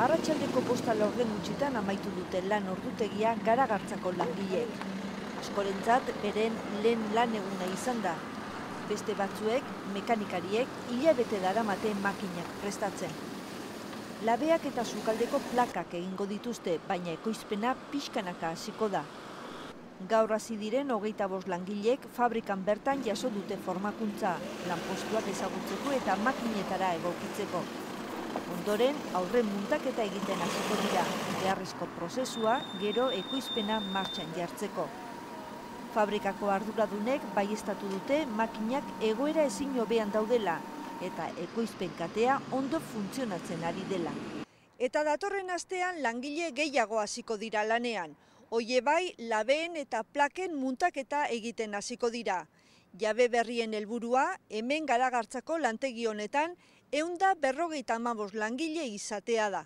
Arratsaldeko 5:40 amaitu dute lan ordutegia Garagartzako langileek. Askorentzat beren lehen lan eguna izan da. Beste batzuek, mekanikariek, hilabete daramate makinak prestatzen. Labeak eta sukaldeko plakak egingo dituzte, baina ekoizpena pixkanaka hasiko da. Gaur hasi diren 25 langilek fabrikan bertan jaso dute formakuntza, lanpostuak ezagutzeko eta makinetara egokitzeko. Ondoren, aurre muntaketa egiten hasiko dira, beharrezko prozesua gero ekoizpena martxan jartzeko. Fabrikako arduradunek baieztatu dute makinak egoera ezin hobean daudela eta ekoizpen katea ondo funtzionatzen ari dela. Eta datorren astean langile gehiago hasiko dira lanean. Hoie bai, labeen eta plaken muntaketa egiten hasiko dira. Jabe berrien helburua, hemen Garagartzako lantegi honetan, 155 langile izatea da.